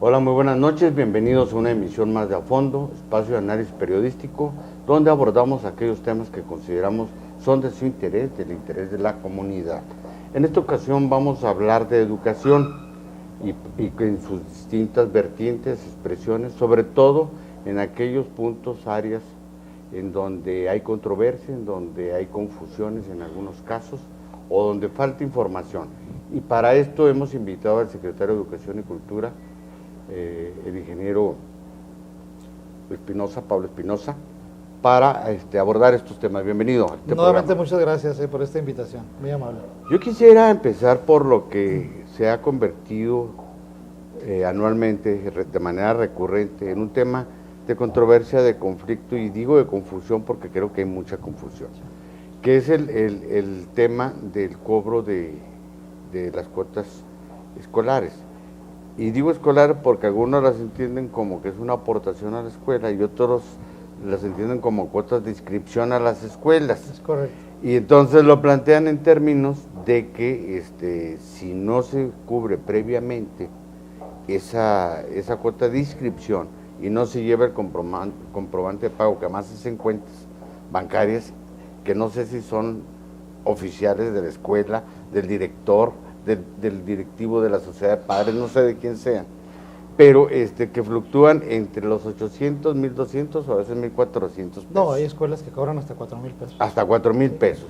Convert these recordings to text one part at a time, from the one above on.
Hola, muy buenas noches, bienvenidos a una emisión más de A Fondo, espacio de análisis periodístico, donde abordamos aquellos temas que consideramos son de su interés, del interés de la comunidad. En esta ocasión vamos a hablar de educación y en sus distintas vertientes, expresiones, sobre todo en aquellos puntos, áreas en donde hay controversia, en donde hay confusiones en algunos casos, o donde falta información. Y para esto hemos invitado al secretario de Educación y Cultura, el ingeniero Espinosa, Pablo Espinosa, para abordar estos temas. Bienvenido a este Nuevamente programa. Muchas gracias por esta invitación, muy amable. Yo quisiera empezar por lo que se ha convertido anualmente, de manera recurrente, en un tema de controversia, de conflicto, y digo de confusión porque creo que hay mucha confusión, que es el tema del cobro de las cuotas escolares. Y digo escolar porque algunos las entienden como que es una aportación a la escuela y otros las entienden como cuotas de inscripción a las escuelas. Es correcto. Y entonces lo plantean en términos de que si no se cubre previamente esa cuota de inscripción y no se lleva el comprobante de pago, que además es en cuentas bancarias, que no sé si son oficiales de la escuela, del director, del directivo de la sociedad de padres, no sé de quién sean, pero que fluctúan entre los 800, 1,200 o a veces 1,400 pesos. No, hay escuelas que cobran hasta 4,000 pesos. Hasta 4,000 pesos.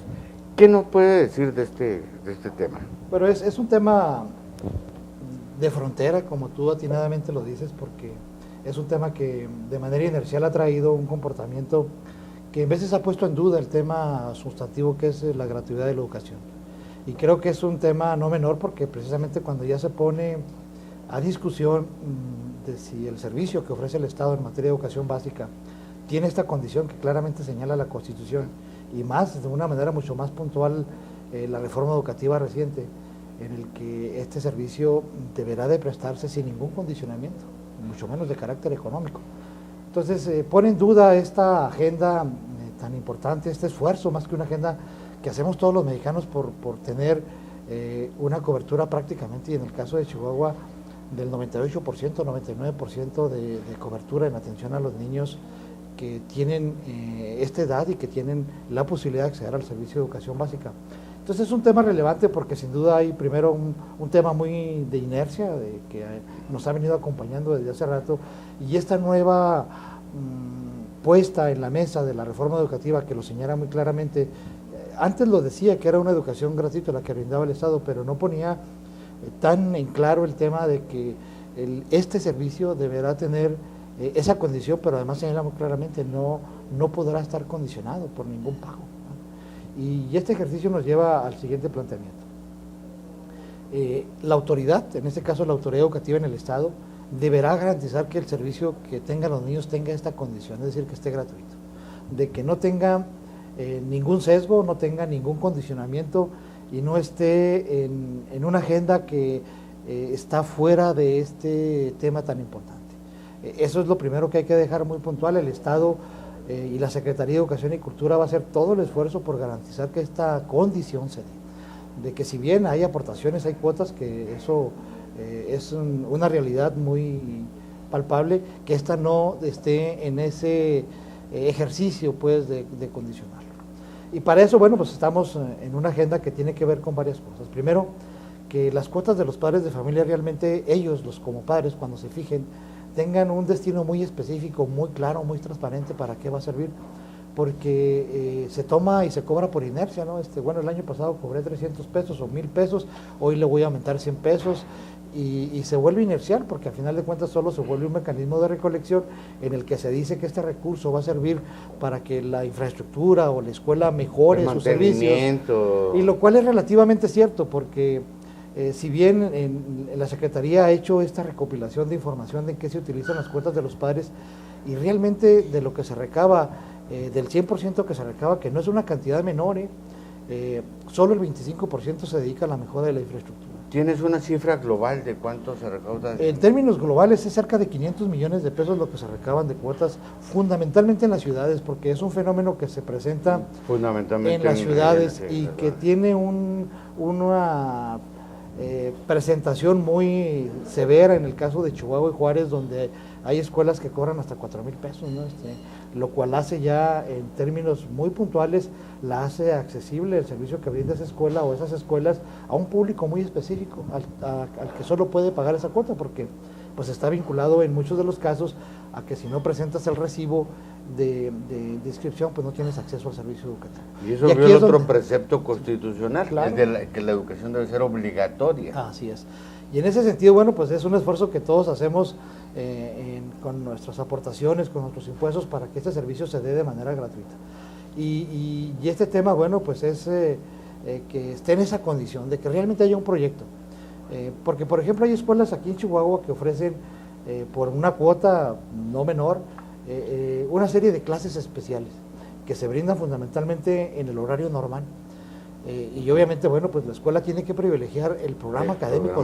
¿Qué nos puede decir de este tema? Pero es un tema de frontera, como tú atinadamente lo dices, porque es un tema que de manera inercial ha traído un comportamiento que en veces ha puesto en duda el tema sustantivo que es la gratuidad de la educación. Y creo que es un tema no menor porque precisamente cuando ya se pone a discusión de si el servicio que ofrece el Estado en materia de educación básica tiene esta condición que claramente señala la Constitución, y más de una manera mucho más puntual la reforma educativa reciente, en el que este servicio deberá de prestarse sin ningún condicionamiento, mucho menos de carácter económico. Entonces pone en duda esta agenda tan importante, este esfuerzo más que una agenda que hacemos todos los mexicanos por tener una cobertura prácticamente, y en el caso de Chihuahua, del 98%, 99% de cobertura en atención a los niños que tienen esta edad y que tienen la posibilidad de acceder al servicio de educación básica. Entonces es un tema relevante porque sin duda hay primero un tema muy de inercia, que nos ha venido acompañando desde hace rato, y esta nueva puesta en la mesa de la reforma educativa que lo señala muy claramente. Antes lo decía que era una educación gratuita la que brindaba el Estado, pero no ponía tan en claro el tema de que este servicio deberá tener esa condición, pero además señala muy claramente no podrá estar condicionado por ningún pago, ¿no? Y este ejercicio nos lleva al siguiente planteamiento. La autoridad, en este caso la autoridad educativa en el Estado, deberá garantizar que el servicio que tengan los niños tenga esta condición, es decir, que esté gratuito, de que no tenga ningún sesgo, no tenga ningún condicionamiento y no esté en una agenda que está fuera de este tema tan importante. Eso es lo primero que hay que dejar muy puntual. El Estado y la Secretaría de Educación y Cultura va a hacer todo el esfuerzo por garantizar que esta condición se dé, de que si bien hay aportaciones, hay cuotas, que eso es una realidad muy palpable, que esta no esté en ese ejercicio pues de condicionarlo. Y para eso, bueno, pues estamos en una agenda que tiene que ver con varias cosas. Primero, que las cuotas de los padres de familia realmente ellos, los como padres, cuando se fijen, tengan un destino muy específico, muy claro, muy transparente para qué va a servir, porque se toma y se cobra por inercia, ¿no? Bueno, el año pasado cobré 300 pesos o 1,000 pesos, hoy le voy a aumentar 100 pesos, y se vuelve inercial, porque al final de cuentas solo se vuelve un mecanismo de recolección en el que se dice que este recurso va a servir para que la infraestructura o la escuela mejore sus servicios, y lo cual es relativamente cierto, porque si bien en la Secretaría ha hecho esta recopilación de información de qué se utilizan las cuotas de los padres, y realmente de lo que se recaba del 100% que se recaba, que no es una cantidad menor, solo el 25% se dedica a la mejora de la infraestructura. ¿Tienes una cifra global de cuánto se recauda? En términos globales es cerca de 500 millones de pesos lo que se recaban de cuotas, fundamentalmente en las ciudades, porque es un fenómeno que se presenta fundamentalmente en las ciudades y ¿verdad? que tiene una presentación muy severa en el caso de Chihuahua y Juárez, donde hay escuelas que cobran hasta 4,000 pesos, ¿no? Lo cual hace ya, en términos muy puntuales, la hace accesible el servicio que brinda esa escuela o esas escuelas a un público muy específico, al que solo puede pagar esa cuota, porque pues está vinculado en muchos de los casos a que si no presentas el recibo de inscripción, pues no tienes acceso al servicio educativo. Y eso viola otro precepto constitucional, claro, que la educación debe ser obligatoria. Así es. Y en ese sentido, bueno, pues es un esfuerzo que todos hacemos con nuestras aportaciones, con nuestros impuestos, para que este servicio se dé de manera gratuita. Y este tema, bueno, pues es que esté en esa condición, de que realmente haya un proyecto. Porque, por ejemplo, hay escuelas aquí en Chihuahua que ofrecen, por una cuota no menor, una serie de clases especiales que se brindan fundamentalmente en el horario normal. Y obviamente, bueno, pues la escuela tiene que privilegiar el programa académico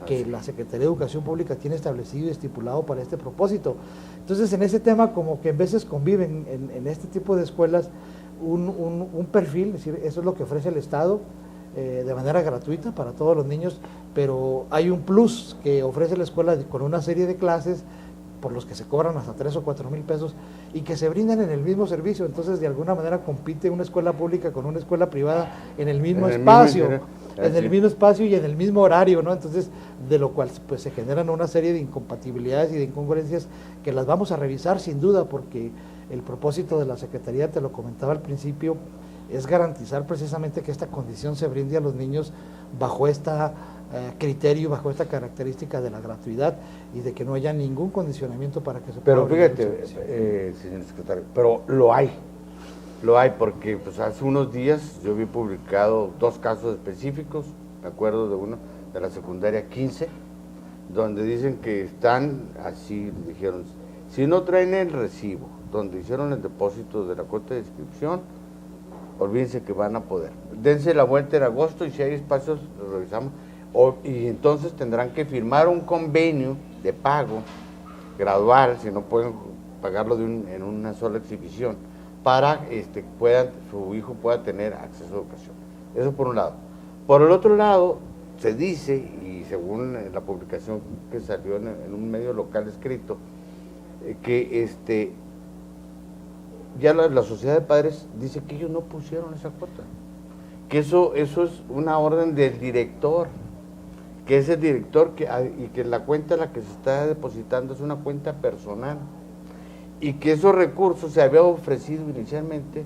que la Secretaría de Educación Pública tiene establecido y estipulado para este propósito. Entonces, en ese tema, como que en veces conviven en este tipo de escuelas un perfil, es decir, eso es lo que ofrece el Estado de manera gratuita para todos los niños, pero hay un plus que ofrece la escuela con una serie de clases por los que se cobran hasta 3 o 4 mil pesos y que se brindan en el mismo servicio. Entonces, de alguna manera compite una escuela pública con una escuela privada en el mismo espacio, en el mismo espacio y en el mismo horario, ¿no? Entonces, de lo cual pues se generan una serie de incompatibilidades y de incongruencias que las vamos a revisar sin duda, porque el propósito de la Secretaría, te lo comentaba al principio, es garantizar precisamente que esta condición se brinde a los niños bajo esta criterio, bajo esta característica de la gratuidad y de que no haya ningún condicionamiento para que se pueda. Pero fíjate, señor secretario, pero lo hay porque pues hace unos días yo vi publicado 2 casos específicos, me acuerdo de uno de la secundaria 15, donde dicen que están, así dijeron, si no traen el recibo donde hicieron el depósito de la cuota de inscripción, olvídense que van a poder. Dense la vuelta en agosto y si hay espacios lo revisamos. Y entonces tendrán que firmar un convenio de pago gradual, si no pueden pagarlo en una sola exhibición, para su hijo pueda tener acceso a educación. Eso por un lado. Por el otro lado, se dice, y según la publicación que salió en un medio local escrito, que ya la sociedad de padres dice que ellos no pusieron esa cuota, que eso es una orden del director, que es el director y que la cuenta a la que se está depositando es una cuenta personal y que esos recursos se había ofrecido inicialmente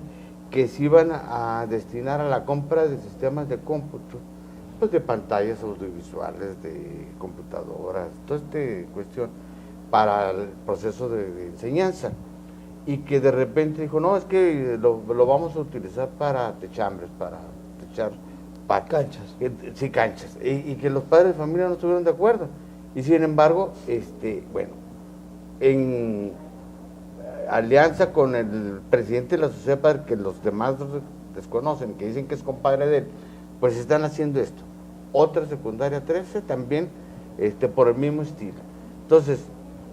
que se iban a destinar a la compra de sistemas de cómputo, pues de pantallas audiovisuales, de computadoras, toda esta cuestión para el proceso de enseñanza, y que de repente dijo, no, es que lo vamos a utilizar para techambres, para techar canchas. Sí, canchas, y que los padres de familia no estuvieron de acuerdo, y sin embargo, bueno, en alianza con el presidente de la sociedad de padres, que los demás desconocen, que dicen que es compadre de él, pues están haciendo esto. Otra secundaria 13 también por el mismo estilo. Entonces,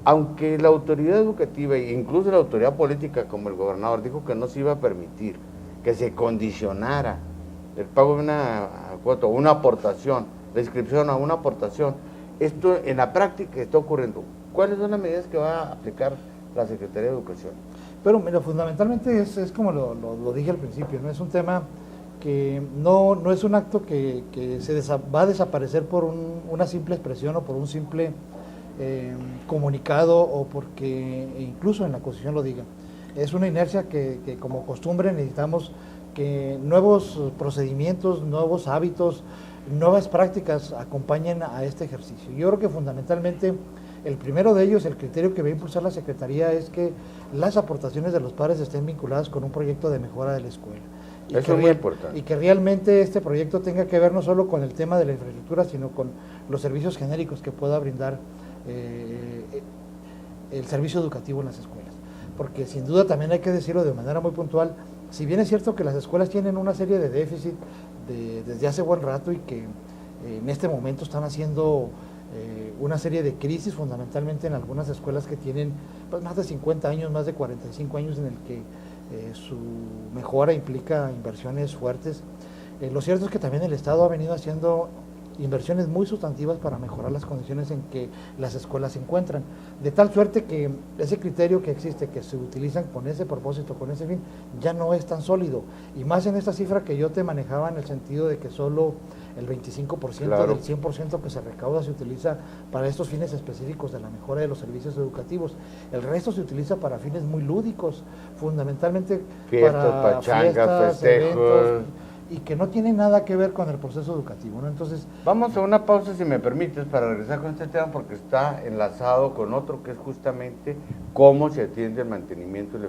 aunque la autoridad educativa e incluso la autoridad política como el gobernador dijo que no se iba a permitir que se condicionara el pago de una cuota o una aportación, la inscripción a una aportación, esto en la práctica está ocurriendo. ¿Cuáles son las medidas que va a aplicar la Secretaría de Educación? Pero mira, fundamentalmente es como lo dije al principio, ¿no? Es un tema que no es un acto que va a desaparecer por una simple expresión o por un simple comunicado o porque incluso en la Constitución lo diga. Es una inercia que como costumbre necesitamos que nuevos procedimientos, nuevos hábitos, nuevas prácticas acompañen a este ejercicio. Yo creo que fundamentalmente el primero de ellos, el criterio que va a impulsar la Secretaría, es que las aportaciones de los padres estén vinculadas con un proyecto de mejora de la escuela. Eso es muy importante. Y que realmente este proyecto tenga que ver no solo con el tema de la infraestructura, sino con los servicios genéricos que pueda brindar el servicio educativo en las escuelas. porque sin duda también hay que decirlo de manera muy puntual, si bien es cierto que las escuelas tienen una serie de déficit desde hace buen rato y que en este momento están haciendo una serie de crisis, fundamentalmente en algunas escuelas que tienen pues, más de 50 años, más de 45 años, en el que su mejora implica inversiones fuertes. Lo cierto es que también el Estado ha venido haciendo inversiones muy sustantivas para mejorar las condiciones en que las escuelas se encuentran, de tal suerte que ese criterio que existe, que se utilizan con ese propósito, con ese fin, ya no es tan sólido, y más en esta cifra que yo te manejaba en el sentido de que solo el 25% claro. del 100% que se recauda se utiliza para estos fines específicos de la mejora de los servicios educativos, el resto se utiliza para fines muy lúdicos, fundamentalmente fiestas, para pachangas, festejos, eventos, y que no tiene nada que ver con el proceso educativo, ¿no? Entonces, vamos a una pausa, si me permites, para regresar con este tema, porque está enlazado con otro que es justamente cómo se atiende el mantenimiento y la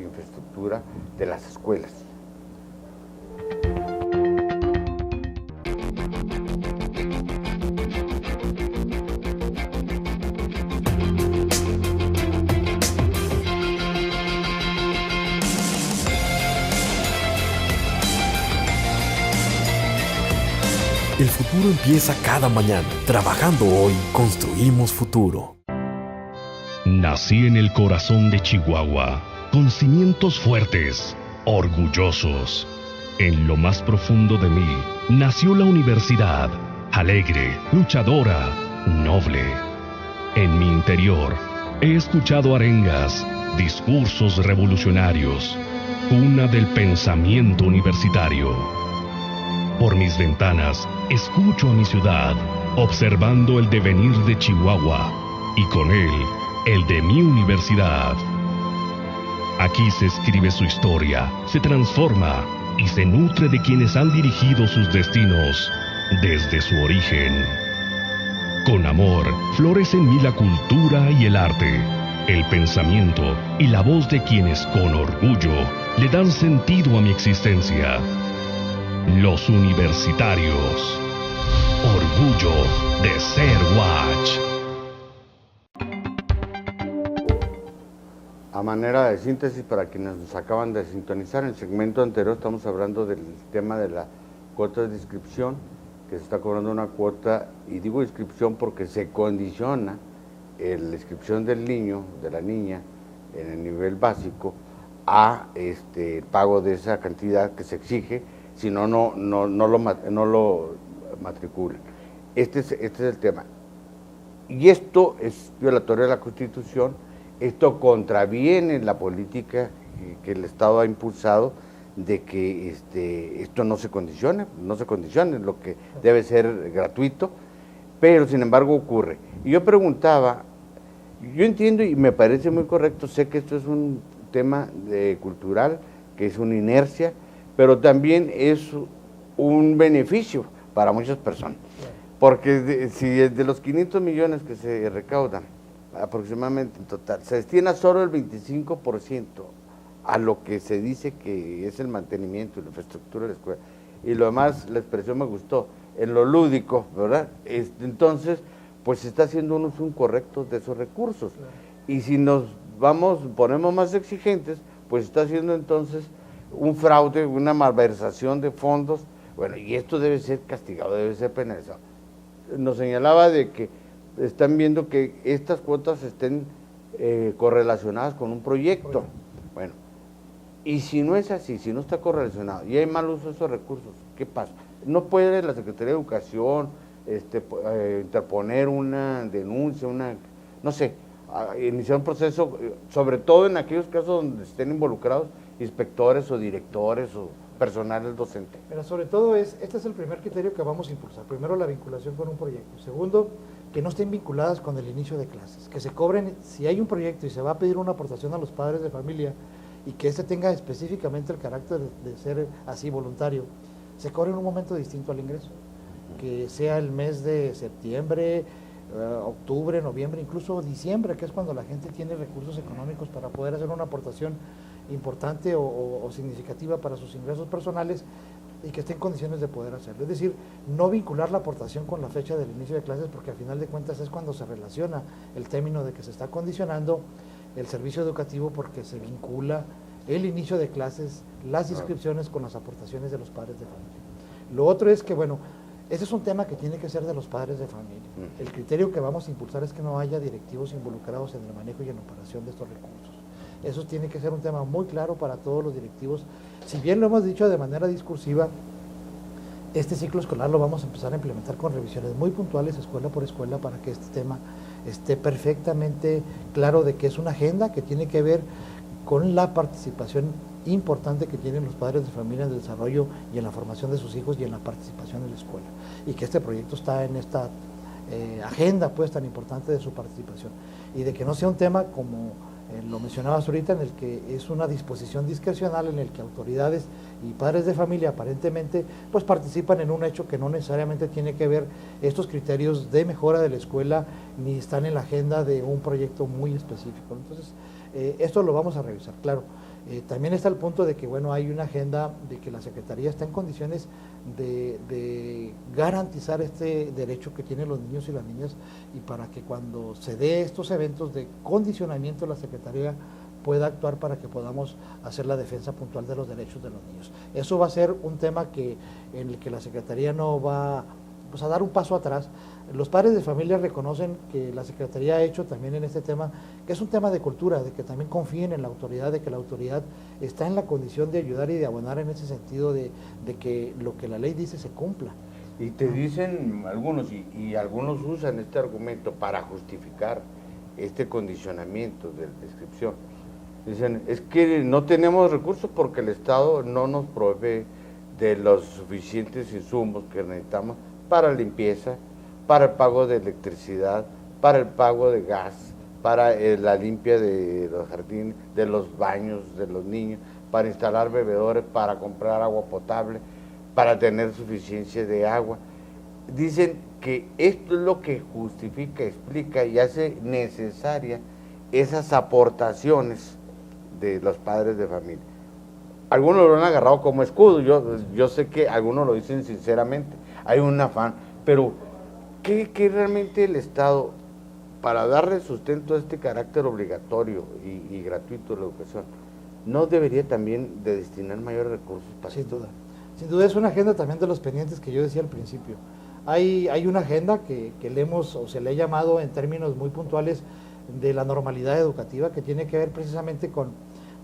infraestructura de las escuelas. El futuro empieza cada mañana. Trabajando hoy, construimos futuro. Nací en el corazón de Chihuahua, con cimientos fuertes, orgullosos. En lo más profundo de mí, nació la universidad, alegre, luchadora, noble. En mi interior, he escuchado arengas, discursos revolucionarios, cuna del pensamiento universitario. Por mis ventanas, escucho a mi ciudad, observando el devenir de Chihuahua, y con él, el de mi universidad. Aquí se escribe su historia, se transforma y se nutre de quienes han dirigido sus destinos desde su origen. Con amor, florece en mí la cultura y el arte, el pensamiento y la voz de quienes con orgullo le dan sentido a mi existencia. Los universitarios. Orgullo de ser Watch. A manera de síntesis, para quienes nos acaban de sintonizar, en el segmento anterior estamos hablando del tema de la cuota de inscripción, que se está cobrando una cuota, y digo inscripción porque se condiciona la inscripción del niño, de la niña, en el nivel básico, a el pago de esa cantidad que se exige, si no, no lo matriculan. Este es el tema. Y esto es violatorio de la Constitución, esto contraviene la política que el Estado ha impulsado de que esto no se condicione, lo que debe ser gratuito, pero sin embargo ocurre. Y yo preguntaba, yo entiendo y me parece muy correcto, sé que esto es un tema cultural, que es una inercia, pero también es un beneficio para muchas personas, porque si de los 500 millones que se recaudan, aproximadamente en total, se destina solo el 25% a lo que se dice que es el mantenimiento y la infraestructura de la escuela, y lo demás, la expresión me gustó, en lo lúdico, ¿verdad? Entonces, pues se está haciendo un uso incorrecto de esos recursos, y si nos ponemos más exigentes, pues está haciendo entonces un fraude, una malversación de fondos, bueno, y esto debe ser castigado, debe ser penalizado. Nos señalaba de que están viendo que estas cuotas estén correlacionadas con un proyecto. Bueno, y si no es así, si no está correlacionado y hay mal uso de esos recursos, ¿qué pasa? No puede la Secretaría de Educación interponer una denuncia, no sé, iniciar un proceso, sobre todo en aquellos casos donde estén involucrados inspectores o directores o personal docente. Pero sobre todo este es el primer criterio que vamos a impulsar. Primero, la vinculación con un proyecto. Segundo, que no estén vinculadas con el inicio de clases, que se cobren, si hay un proyecto y se va a pedir una aportación a los padres de familia y que tenga específicamente el carácter de ser así voluntario, se cobre en un momento distinto al ingreso, que sea el mes de septiembre, octubre, noviembre, incluso diciembre, que es cuando la gente tiene recursos económicos para poder hacer una aportación importante o significativa para sus ingresos personales y que esté en condiciones de poder hacerlo. Es decir, no vincular la aportación con la fecha del inicio de clases, porque al final de cuentas es cuando se relaciona el término de que se está condicionando el servicio educativo porque se vincula el inicio de clases, las inscripciones con las aportaciones de los padres de familia. Lo otro es que, bueno, ese es un tema que tiene que ser de los padres de familia. El criterio que vamos a impulsar es que no haya directivos involucrados en el manejo y en la operación de estos recursos. Eso tiene que ser un tema muy claro para todos los directivos. Si bien lo hemos dicho de manera discursiva, este ciclo escolar lo vamos a empezar a implementar con revisiones muy puntuales, escuela por escuela, para que este tema esté perfectamente claro de que es una agenda que tiene que ver con la participación importante que tienen los padres de familia en el desarrollo y en la formación de sus hijos y en la participación en la escuela. Y que este proyecto está en esta agenda pues tan importante de su participación. Y de que no sea un tema como lo mencionabas ahorita, en el que es una disposición discrecional en el que autoridades y padres de familia aparentemente pues participan en un hecho que no necesariamente tiene que ver estos criterios de mejora de la escuela ni están en la agenda de un proyecto muy específico. Entonces, esto lo vamos a revisar, claro. También está el punto de que, bueno, hay una agenda de que la Secretaría está en condiciones de garantizar este derecho que tienen los niños y las niñas, y para que cuando se dé estos eventos de condicionamiento, la Secretaría pueda actuar para que podamos hacer la defensa puntual de los derechos de los niños. Eso va a ser un tema en el que la Secretaría no va pues, a dar un paso atrás. Los padres de familia reconocen que la Secretaría ha hecho también en este tema, que es un tema de cultura, de que también confíen en la autoridad, de que la autoridad está en la condición de ayudar y de abonar en ese sentido de que lo que la ley dice se cumpla. Y te dicen algunos, y algunos usan este argumento para justificar este condicionamiento de descripción. Dicen, es que no tenemos recursos porque el Estado no nos provee de los suficientes insumos que necesitamos para limpieza, para el pago de electricidad, para el pago de gas, para la limpia de los jardines, de los baños de los niños, para instalar bebedores, para comprar agua potable, para tener suficiencia de agua. Dicen que esto es lo que justifica, explica y hace necesaria esas aportaciones de los padres de familia. Algunos lo han agarrado como escudo, yo sé que algunos lo dicen sinceramente, hay un afán, pero ¿qué realmente el Estado, para darle sustento a este carácter obligatorio y gratuito de la educación, no debería también de destinar mayores recursos para Sin esto? duda. Sin duda es una agenda también de los pendientes que yo decía al principio. Hay una agenda que se le ha llamado en términos muy puntuales de la normalidad educativa, que tiene que ver precisamente con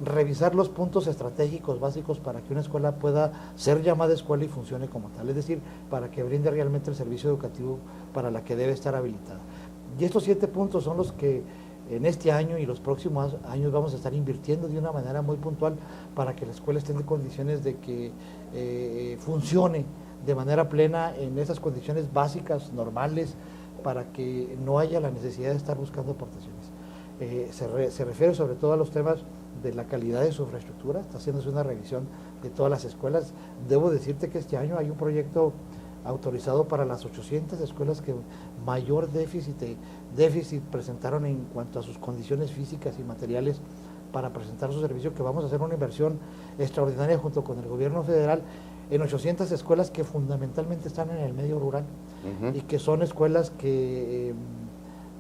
revisar los puntos estratégicos básicos para que una escuela pueda ser llamada escuela y funcione como tal, es decir, para que brinde realmente el servicio educativo para la que debe estar habilitada. Y estos 7 puntos son los que en este año y los próximos años vamos a estar invirtiendo de una manera muy puntual para que la escuela esté en condiciones de que funcione de manera plena en esas condiciones básicas, normales, para que no haya la necesidad de estar buscando aportaciones. Se refiere sobre todo a los temas de la calidad de su infraestructura, está haciéndose una revisión de todas las escuelas. Debo decirte que este año hay un proyecto autorizado para las 800 escuelas que mayor déficit presentaron en cuanto a sus condiciones físicas y materiales para presentar su servicio, que vamos a hacer una inversión extraordinaria junto con el gobierno federal en 800 escuelas que fundamentalmente están en el medio rural y que son escuelas que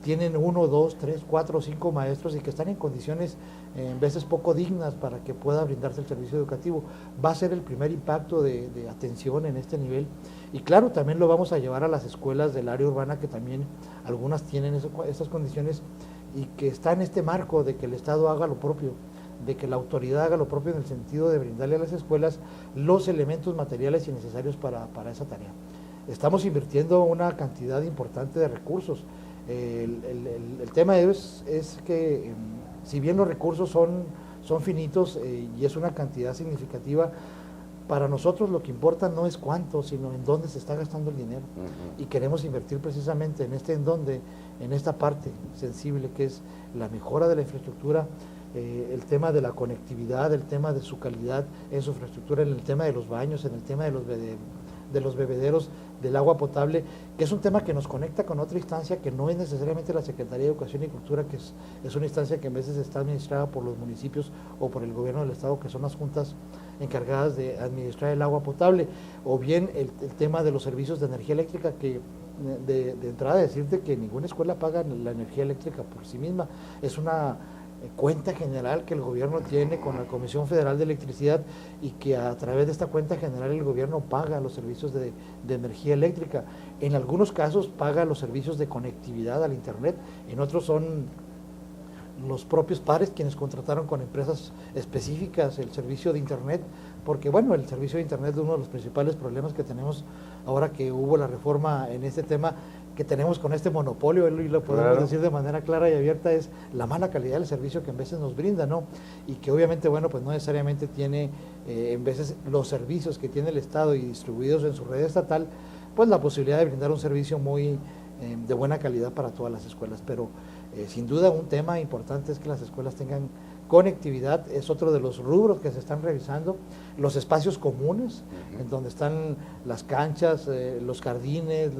tienen 1, 2, 3, 4, 5 maestros y que están en condiciones en veces poco dignas para que pueda brindarse el servicio educativo. Va a ser el primer impacto de atención en este nivel, y claro, también lo vamos a llevar a las escuelas del área urbana, que también algunas tienen esas condiciones y que está en este marco de que el Estado haga lo propio, de que la autoridad haga lo propio en el sentido de brindarle a las escuelas los elementos materiales y necesarios para esa tarea. Estamos invirtiendo una cantidad importante de recursos. El tema es que si bien los recursos son finitos y es una cantidad significativa, para nosotros lo que importa no es cuánto, sino en dónde se está gastando el dinero. Y queremos invertir precisamente en esta parte sensible, que es la mejora de la infraestructura, el tema de la conectividad, el tema de su calidad en su infraestructura, en el tema de los baños, en el tema de los bebederos, del agua potable, que es un tema que nos conecta con otra instancia que no es necesariamente la Secretaría de Educación y Cultura, que es una instancia que a veces está administrada por los municipios o por el gobierno del Estado, que son las juntas encargadas de administrar el agua potable, o bien el tema de los servicios de energía eléctrica, que de entrada decirte que ninguna escuela paga la energía eléctrica por sí misma, es una cuenta general que el gobierno tiene con la Comisión Federal de Electricidad y que a través de esta cuenta general el gobierno paga los servicios de energía eléctrica. En algunos casos paga los servicios de conectividad al internet, en otros son los propios padres quienes contrataron con empresas específicas el servicio de internet, porque bueno, el servicio de internet es uno de los principales problemas que tenemos ahora que hubo la reforma en este tema que tenemos con este monopolio, y lo podemos decir de manera clara y abierta, es la mala calidad del servicio que en veces nos brinda, ¿no? Y que obviamente, bueno, pues no necesariamente tiene en veces los servicios que tiene el Estado y distribuidos en su red estatal, pues la posibilidad de brindar un servicio muy de buena calidad para todas las escuelas, pero sin duda un tema importante es que las escuelas tengan conectividad, es otro de los rubros que se están revisando, los espacios comunes, en donde están las canchas, los jardines,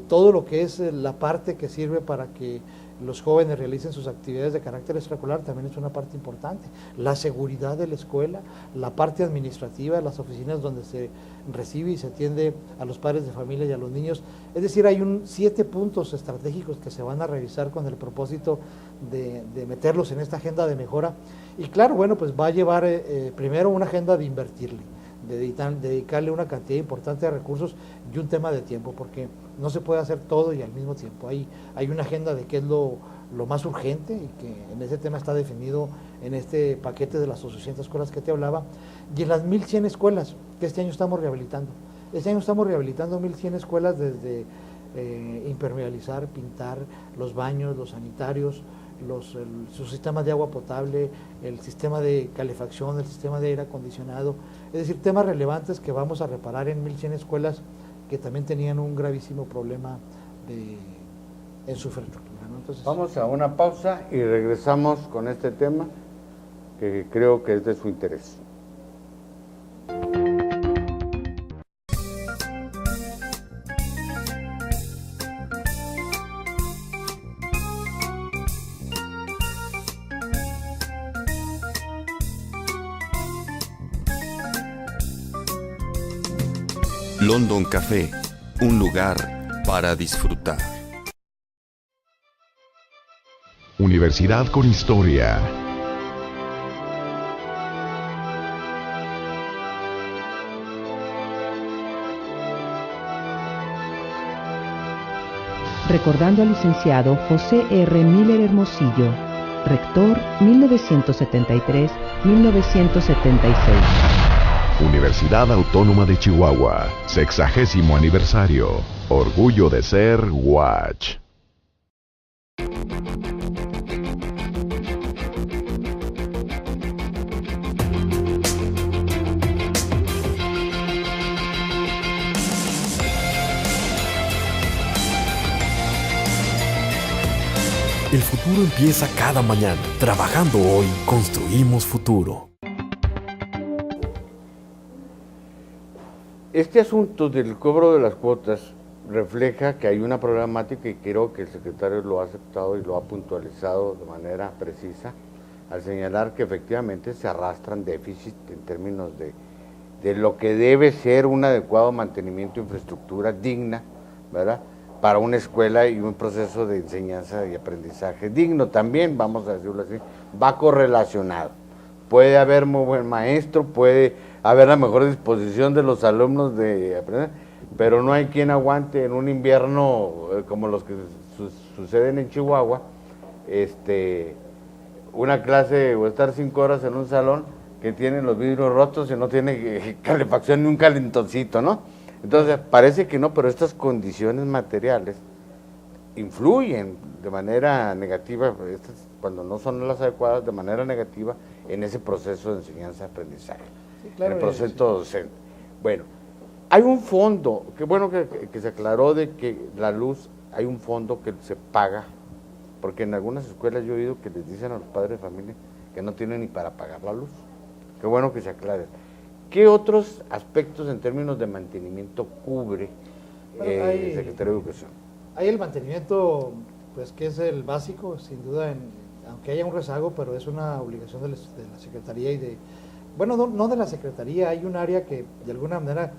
todo lo que es la parte que sirve para que los jóvenes realicen sus actividades de carácter extraescolar también es una parte importante. La seguridad de la escuela, la parte administrativa, las oficinas donde se recibe y se atiende a los padres de familia y a los niños. Es decir, hay 7 puntos estratégicos que se van a revisar con el propósito de meterlos en esta agenda de mejora. Y claro, bueno, pues va a llevar primero una agenda de invertirle, de dedicarle una cantidad importante de recursos y un tema de tiempo, porque no se puede hacer todo y al mismo tiempo. Hay una agenda de qué es lo más urgente y que en ese tema está definido en este paquete de las 800 escuelas que te hablaba, y en las 1.100 escuelas que este año estamos rehabilitando. Este año estamos rehabilitando 1.100 escuelas desde impermeabilizar, pintar los baños, los sanitarios, sus sistemas de agua potable, el sistema de calefacción, el sistema de aire acondicionado, es decir, temas relevantes que vamos a reparar en 1.100 escuelas que también tenían un gravísimo problema en su infraestructura, ¿no? Entonces, vamos a una pausa y regresamos con este tema que creo que es de su interés. London Café, un lugar para disfrutar. Universidad con historia. Recordando al licenciado José R. Miller Hermosillo, rector 1973-1976. Universidad Autónoma de Chihuahua, 60º aniversario. Orgullo de ser Watch. El futuro empieza cada mañana. Trabajando hoy, construimos futuro. Este asunto del cobro de las cuotas refleja que hay una problemática y creo que el secretario lo ha aceptado y lo ha puntualizado de manera precisa al señalar que efectivamente se arrastran déficits en términos de lo que debe ser un adecuado mantenimiento de infraestructura digna, ¿verdad?, para una escuela y un proceso de enseñanza y aprendizaje digno también, vamos a decirlo así, va correlacionado. Puede haber muy buen maestro, puede haber la mejor disposición de los alumnos de aprender, pero no hay quien aguante en un invierno como los que suceden en Chihuahua, una clase o estar 5 horas en un salón que tiene los vidrios rotos y no tiene calefacción ni un calentoncito, ¿no? Entonces parece que no, pero estas condiciones materiales influyen de manera negativa, cuando no son las adecuadas, de manera negativa en ese proceso de enseñanza-aprendizaje, sí, claro, en el proceso docente. Bueno, hay un fondo, qué bueno que se aclaró de que la luz, hay un fondo que se paga, porque en algunas escuelas yo he oído que les dicen a los padres de familia que no tienen ni para pagar la luz. Qué bueno que se aclare. ¿Qué otros aspectos en términos de mantenimiento cubre el Secretario de Educación? Hay el mantenimiento, pues que es el básico, sin duda, aunque haya un rezago, pero es una obligación de la Secretaría y bueno, no de la Secretaría, hay un área que de alguna manera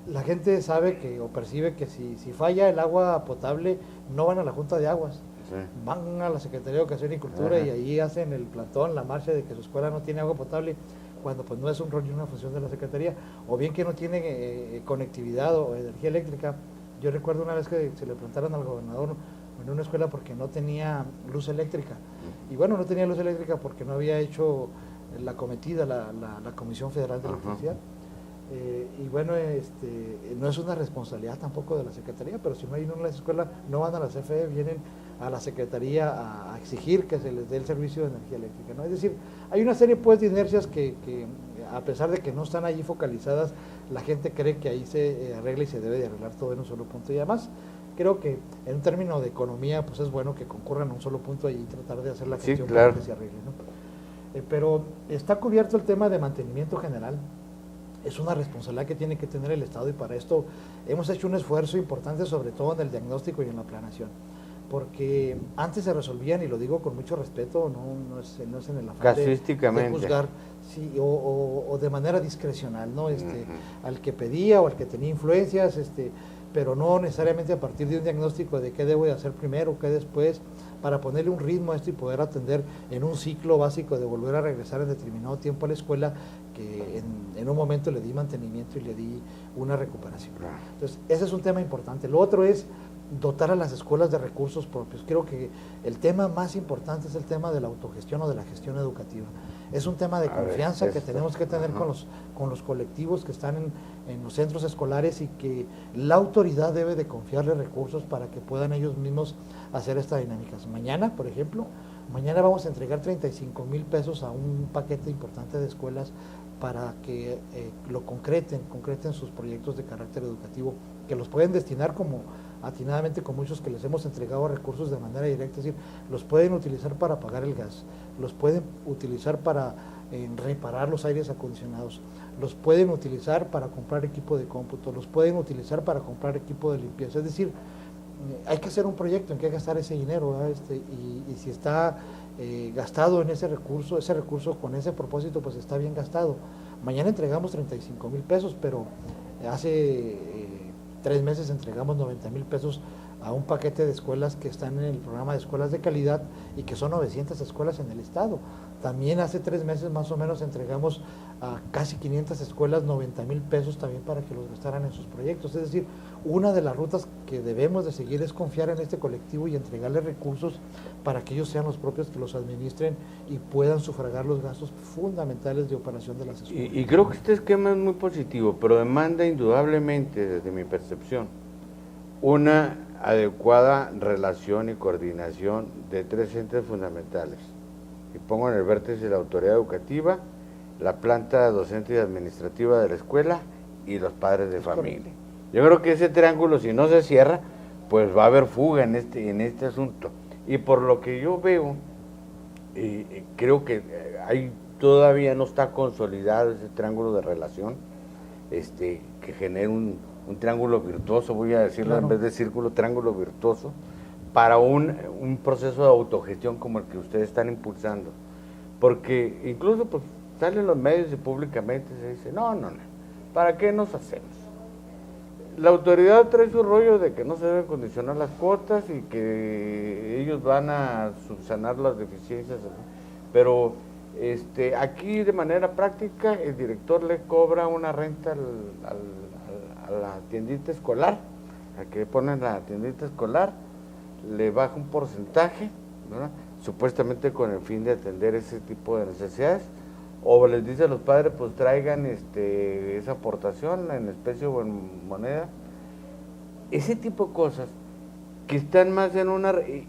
la gente sabe o percibe que si falla el agua potable, no van a la Junta de Aguas, van a la Secretaría de Educación y Cultura y ahí hacen el plantón, la marcha de que su escuela no tiene agua potable, cuando pues no es un rol y una función de la Secretaría, o bien que no tiene conectividad o energía eléctrica. Yo recuerdo una vez que se le preguntaron al gobernador en una escuela porque no tenía luz eléctrica, y bueno, no tenía luz eléctrica porque no había hecho la cometida la Comisión Federal de Electricidad. Y bueno, no es una responsabilidad tampoco de la Secretaría, pero si no hay uno en la escuela, no van a la CFE, vienen a la Secretaría a exigir que se les dé el servicio de energía eléctrica, ¿no? Es decir, hay una serie pues de inercias que a pesar de que no están allí focalizadas, la gente cree que ahí se arregla y se debe de arreglar todo en un solo punto, y además creo que en un término de economía pues es bueno que concurran a un solo punto y tratar de hacer la gestión para que se arregle, ¿no? Pero está cubierto el tema de mantenimiento general. Es una responsabilidad que tiene que tener el Estado, y para esto hemos hecho un esfuerzo importante, sobre todo en el diagnóstico y en la planeación, porque antes se resolvían, y lo digo con mucho respeto, no es en el afán de juzgar, sí, o de manera discrecional, ¿no? Al que pedía o al que tenía influencias, pero no necesariamente a partir de un diagnóstico de qué debo de hacer primero, qué después, para ponerle un ritmo a esto y poder atender en un ciclo básico de volver a regresar en determinado tiempo a la escuela, que en un momento le di mantenimiento y le di una recuperación. Entonces, ese es un tema importante. Lo otro es dotar a las escuelas de recursos propios. Creo que el tema más importante es el tema de la autogestión o de la gestión educativa. Es un tema de confianza que tenemos que tener con los colectivos que están en los centros escolares, y que la autoridad debe de confiarle recursos para que puedan ellos mismos hacer estas dinámicas. Mañana, por ejemplo, vamos a entregar 35,000 pesos a un paquete importante de escuelas para que lo concreten sus proyectos de carácter educativo, que los pueden destinar como atinadamente con muchos que les hemos entregado recursos de manera directa, es decir, los pueden utilizar para pagar el gas, los pueden utilizar para reparar los aires acondicionados, los pueden utilizar para comprar equipo de cómputo, los pueden utilizar para comprar equipo de limpieza. Es decir, hay que hacer un proyecto en qué gastar ese dinero, y si está gastado en ese recurso con ese propósito, pues está bien gastado. Mañana entregamos 35,000 pesos, pero hace 3 meses entregamos 90,000 pesos a un paquete de escuelas que están en el programa de escuelas de calidad, y que son 900 escuelas en el estado. También hace 3 meses más o menos entregamos a casi 500 escuelas 90,000 pesos también para que los gastaran en sus proyectos. Es decir, una de las rutas que debemos de seguir es confiar en este colectivo y entregarles recursos para que ellos sean los propios que los administren y puedan sufragar los gastos fundamentales de operación de las escuelas. Y creo que este esquema es muy positivo, pero demanda indudablemente, desde mi percepción, una adecuada relación y coordinación de 3 entes fundamentales. Y pongo en el vértice de la autoridad educativa, la planta docente y administrativa de la escuela y los padres de familia. Yo creo que ese triángulo, si no se cierra, pues va a haber fuga en este asunto. Y por lo que yo veo, creo que todavía no está consolidado ese triángulo de relación, que genere un triángulo virtuoso, voy a decirlo, claro, en vez de círculo, triángulo virtuoso, para un proceso de autogestión como el que ustedes están impulsando. Porque incluso pues salen los medios y públicamente se dice, no, ¿para qué nos hacemos? La autoridad trae su rollo de que no se deben condicionar las cuotas y que ellos van a subsanar las deficiencias, pero aquí de manera práctica el director le cobra una renta a la tiendita escolar, a que ponen la tiendita escolar, le baja un porcentaje, ¿verdad?, supuestamente con el fin de atender ese tipo de necesidades, o les dice a los padres, pues traigan esa aportación en especie o en moneda. Ese tipo de cosas que están más en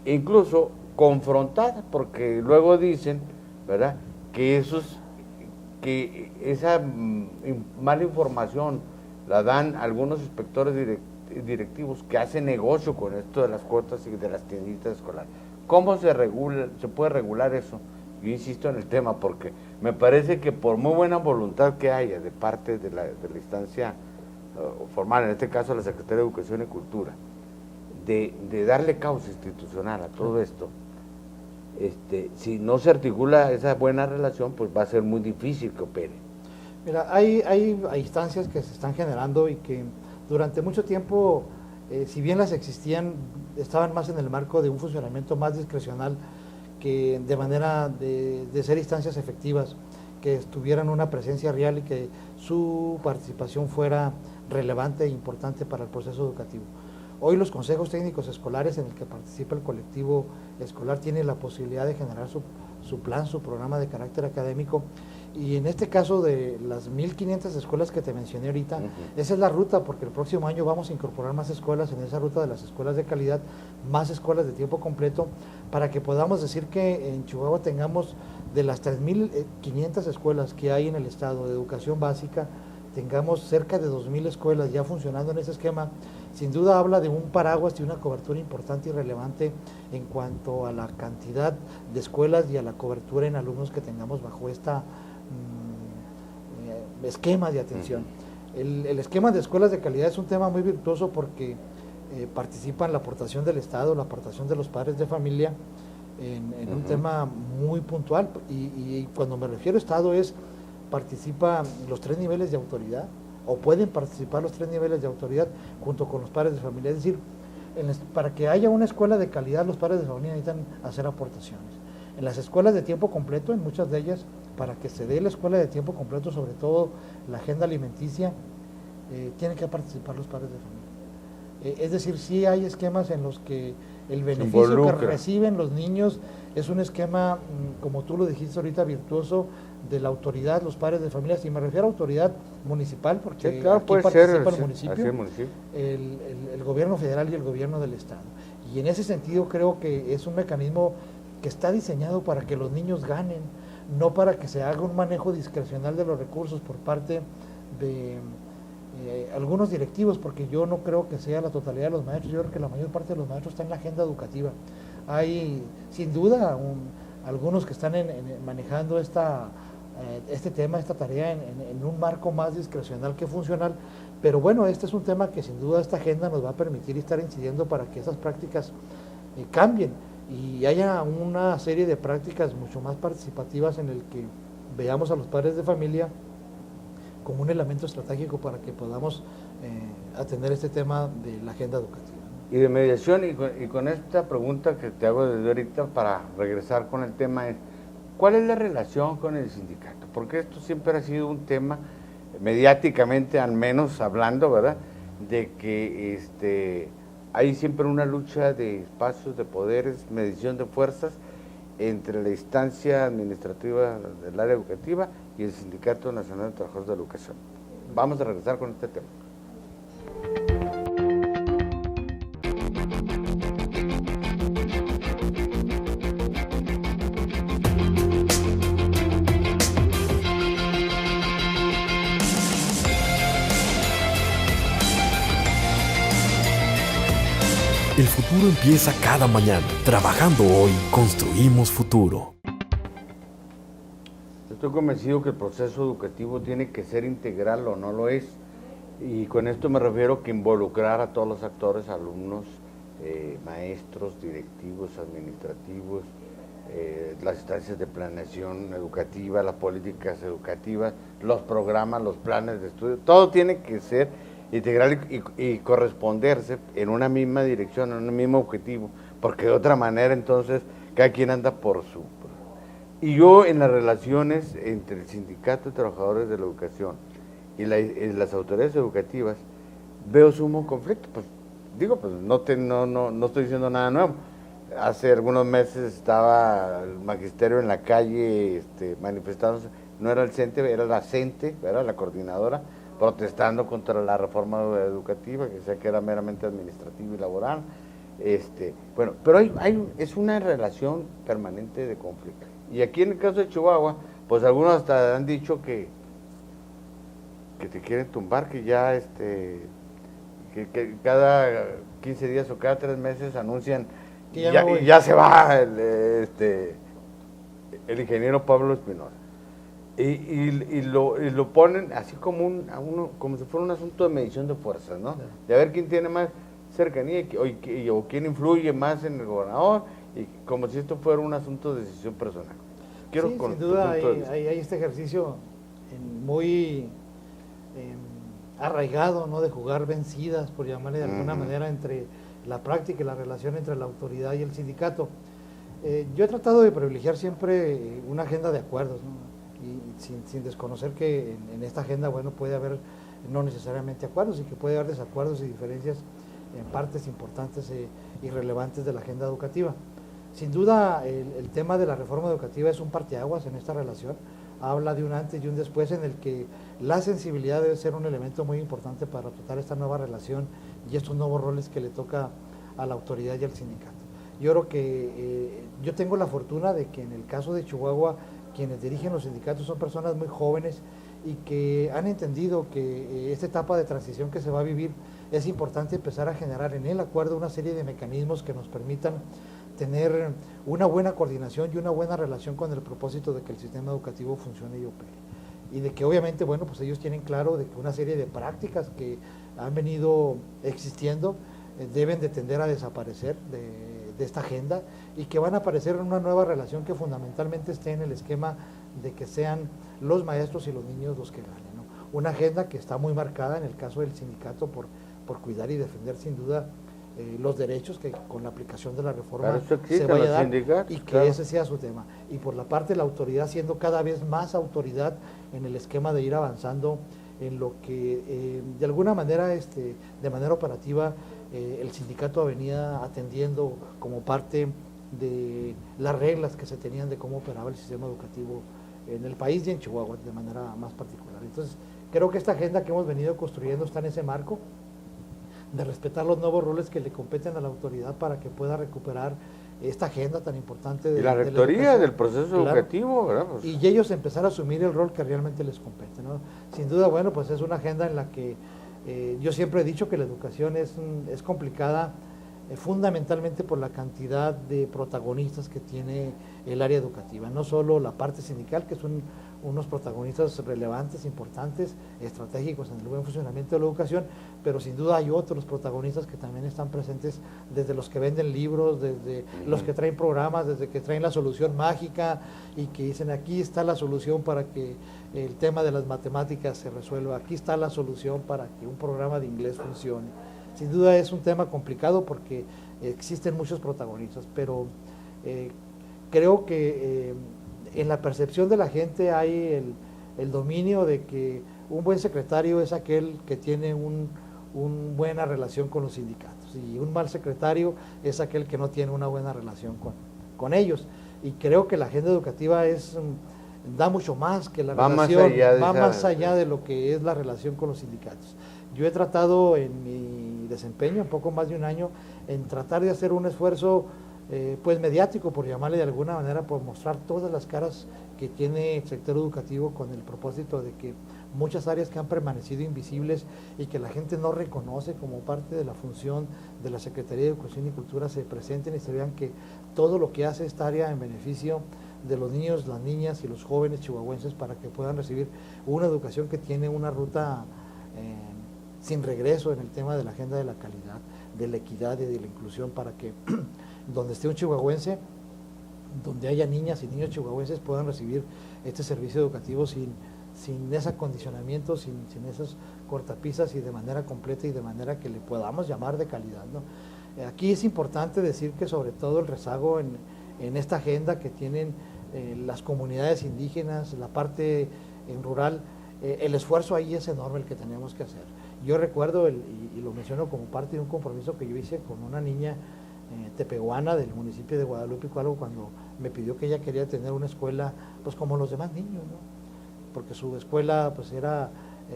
incluso confrontadas, porque luego dicen, ¿verdad?, que esa mala información la dan algunos inspectores directivos que hacen negocio con esto de las cuotas y de las tienditas escolares. ¿Cómo se puede regular eso? Yo insisto en el tema porque me parece que por muy buena voluntad que haya de parte de la instancia formal, en este caso la Secretaría de Educación y Cultura, de darle causa institucional a todo esto, si no se articula esa buena relación, pues va a ser muy difícil que opere. Mira, hay instancias que se están generando y que durante mucho tiempo si bien las existían, estaban más en el marco de un funcionamiento más discrecional que de manera de ser instancias efectivas, que tuvieran una presencia real y que su participación fuera relevante e importante para el proceso educativo. Hoy los consejos técnicos escolares en el que participa el colectivo escolar tienen la posibilidad de generar su plan, su programa de carácter académico, y en este caso de las 1.500 escuelas que te mencioné ahorita, esa es la ruta, porque el próximo año vamos a incorporar más escuelas en esa ruta de las escuelas de calidad, más escuelas de tiempo completo, para que podamos decir que en Chihuahua tengamos de las 3.500 escuelas que hay en el estado de educación básica, tengamos cerca de 2.000 escuelas ya funcionando en ese esquema. Sin duda habla de un paraguas y una cobertura importante y relevante en cuanto a la cantidad de escuelas y a la cobertura en alumnos que tengamos bajo esta esquema de atención. El esquema de escuelas de calidad es un tema muy virtuoso porque participan la aportación del Estado, la aportación de los padres de familia en un tema muy puntual, y cuando me refiero a Estado participa los 3 niveles de autoridad, o pueden participar los 3 niveles de autoridad junto con los padres de familia. Es decir, para que haya una escuela de calidad, los padres de familia necesitan hacer aportaciones. En las escuelas de tiempo completo, en muchas de ellas, para que se dé la escuela de tiempo completo, sobre todo la agenda alimenticia, tienen que participar los padres de familia. Es decir, sí hay esquemas en los que el beneficio que reciben los niños es un esquema, como tú lo dijiste ahorita, virtuoso, de la autoridad, los padres de familia. Si me refiero a autoridad municipal, porque sí, claro, aquí puede participa ser, el municipio, el gobierno federal y el gobierno del estado. Y en ese sentido creo que es un mecanismo que está diseñado para que los niños ganen, no para que se haga un manejo discrecional de los recursos por parte de algunos directivos, porque yo no creo que sea la totalidad de los maestros. Yo creo que la mayor parte de los maestros está en la agenda educativa. Hay sin duda algunos que están manejando este tema, esta tarea en un marco más discrecional que funcional, pero bueno, este es un tema que sin duda esta agenda nos va a permitir estar incidiendo para que esas prácticas cambien y haya una serie de prácticas mucho más participativas en el que veamos a los padres de familia como un elemento estratégico para que podamos atender este tema de la agenda educativa. Y de mediación, y con esta pregunta que te hago desde ahorita para regresar con el tema es, ¿cuál es la relación con el sindicato? Porque esto siempre ha sido un tema, mediáticamente al menos hablando, ¿verdad?, de que hay siempre una lucha de espacios, de poderes, medición de fuerzas entre la instancia administrativa del área educativa y el Sindicato Nacional de Trabajadores de la Educación. Vamos a regresar con este tema. El futuro empieza cada mañana. Trabajando hoy, construimos futuro. Estoy convencido que el proceso educativo tiene que ser integral o no lo es. Y con esto me refiero que involucrar a todos los actores, alumnos, maestros, directivos, administrativos, las instancias de planeación educativa, las políticas educativas, los programas, los planes de estudio. Todo tiene que ser integral y corresponderse en una misma dirección, en un mismo objetivo, porque de otra manera entonces cada quien anda por su... Y yo en las relaciones entre el Sindicato de Trabajadores de la Educación y las autoridades educativas veo sumo conflicto. Pues digo, pues no estoy diciendo nada nuevo. Hace algunos meses estaba el magisterio en la calle manifestándose, no era el CENTE, era la CENTE, era la coordinadora, protestando contra la reforma educativa, que decía que era meramente administrativa y laboral. Bueno, pero es una relación permanente de conflicto. Y aquí en el caso de Chihuahua, pues algunos hasta han dicho que te quieren tumbar, que ya que cada 15 días o cada 3 meses anuncian y ya se va el ingeniero Pablo Espinosa. Y lo ponen así como si fuera un asunto de medición de fuerzas, ¿no? De a ver quién tiene más cercanía o quién influye más en el gobernador, y como si esto fuera un asunto de decisión personal. Sin duda hay este ejercicio muy arraigado, ¿no?, de jugar vencidas, por llamarle de alguna manera, entre la práctica y la relación entre la autoridad y el sindicato. Yo he tratado de privilegiar siempre una agenda de acuerdos, ¿no?, y sin desconocer que en esta agenda, bueno, puede haber no necesariamente acuerdos y que puede haber desacuerdos y diferencias en partes importantes y relevantes de la agenda educativa. Sin duda, el tema de la reforma educativa es un parteaguas en esta relación. Habla de un antes y un después en el que la sensibilidad debe ser un elemento muy importante para tratar esta nueva relación y estos nuevos roles que le toca a la autoridad y al sindicato. Yo creo que yo tengo la fortuna de que en el caso de Chihuahua, quienes dirigen los sindicatos son personas muy jóvenes y que han entendido que esta etapa de transición que se va a vivir es importante empezar a generar en el acuerdo una serie de mecanismos que nos permitan tener una buena coordinación y una buena relación con el propósito de que el sistema educativo funcione y opere. Y de que obviamente, bueno, pues ellos tienen claro de que una serie de prácticas que han venido existiendo deben de tender a desaparecer de esta agenda y que van a aparecer en una nueva relación que fundamentalmente esté en el esquema de que sean los maestros y los niños los que ganen, ¿no? Una agenda que está muy marcada en el caso del sindicato por cuidar y defender sin duda los derechos que con la aplicación de la reforma se vaya a dar y que ese sea su tema. Y por la parte de la autoridad siendo cada vez más autoridad en el esquema de ir avanzando en lo que de alguna manera, de manera operativa, el sindicato venía atendiendo como parte de las reglas que se tenían de cómo operaba el sistema educativo en el país y en Chihuahua de manera más particular. Entonces, creo que esta agenda que hemos venido construyendo está en ese marco de respetar los nuevos roles que le competen a la autoridad para que pueda recuperar esta agenda tan importante de la rectoría del proceso educativo, ¿verdad? Pues, y ellos empezar a asumir el rol que realmente les compete, ¿no? Sin duda, bueno, pues es una agenda en la que yo siempre he dicho que la educación es complicada fundamentalmente por la cantidad de protagonistas que tiene el área educativa, no solo la parte sindical, que son unos protagonistas relevantes, importantes, estratégicos en el buen funcionamiento de la educación, pero sin duda hay otros protagonistas que también están presentes, desde los que venden libros, desde los que traen programas, desde que traen la solución mágica y que dicen aquí está la solución para que el tema de las matemáticas se resuelva, aquí está la solución para que un programa de inglés funcione. Sin duda es un tema complicado porque existen muchos protagonistas, pero creo que en la percepción de la gente hay el dominio de que un buen secretario es aquel que tiene una buena relación con los sindicatos y un mal secretario es aquel que no tiene una buena relación con ellos. Y creo que la agenda educativa da mucho más que la relación, va más allá de lo que es la relación con los sindicatos. Yo he tratado en mi desempeño, un poco más de un año, en tratar de hacer un esfuerzo pues mediático, por llamarle de alguna manera, por mostrar todas las caras que tiene el sector educativo con el propósito de que muchas áreas que han permanecido invisibles y que la gente no reconoce como parte de la función de la Secretaría de Educación y Cultura se presenten y se vean que todo lo que hace esta área en beneficio de los niños, las niñas y los jóvenes chihuahuenses para que puedan recibir una educación que tiene una ruta sin regreso en el tema de la agenda de la calidad, de la equidad y de la inclusión para que donde esté un chihuahuense, donde haya niñas y niños chihuahuenses puedan recibir este servicio educativo sin ese acondicionamiento, sin esas cortapisas y de manera completa y de manera que le podamos llamar de calidad, ¿no? Aquí es importante decir que sobre todo el rezago en esta agenda que tienen las comunidades indígenas, la parte rural, el esfuerzo ahí es enorme el que tenemos que hacer. Yo recuerdo, y lo menciono como parte de un compromiso que yo hice con una niña tepehuana del municipio de Guadalupe, cuando me pidió que ella quería tener una escuela pues como los demás niños, ¿no? Porque su escuela pues era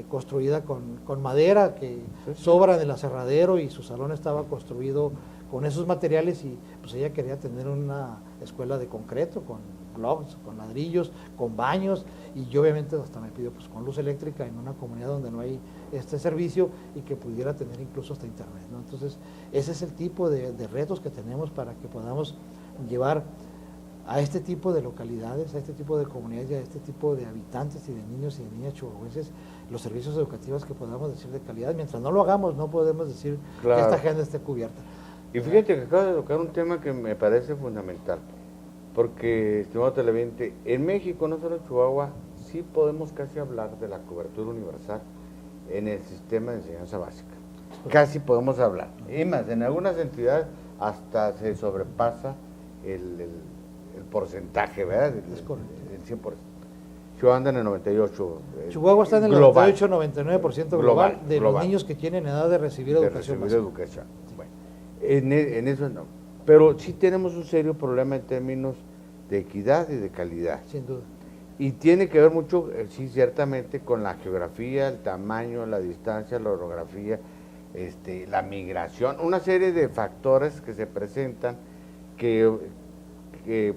construida con madera que sobra del aserradero y su salón estaba construido con esos materiales y pues ella quería tener una escuela de concreto, con blocks, con ladrillos, con baños y yo obviamente hasta me pidió pues con luz eléctrica en una comunidad donde no hay este servicio y que pudiera tener incluso hasta internet, ¿no? Entonces ese es el tipo de retos que tenemos para que podamos llevar a este tipo de localidades, a este tipo de comunidades y a este tipo de habitantes y de niños y de niñas chihuahuenses los servicios educativos que podamos decir de calidad. Mientras no lo hagamos no podemos decir que esta agenda esté cubierta. Y fíjate que acabas de tocar un tema que me parece fundamental, porque, estimado televidente, en México, no solo en Chihuahua, sí podemos casi hablar de la cobertura universal en el sistema de enseñanza básica. Casi podemos hablar. Y más, en algunas entidades hasta se sobrepasa el porcentaje, ¿verdad? Es correcto. El 100%. Chihuahua anda en el 98%. Chihuahua está en el global. 98-99% global de global. los niños que tienen edad de recibir De educación recibir básica. educación. Bueno, en eso no. Pero sí tenemos un serio problema en términos de equidad y de calidad. Sin duda. Y tiene que ver mucho, sí, ciertamente, con la geografía, el tamaño, la distancia, la orografía, la migración, una serie de factores que se presentan que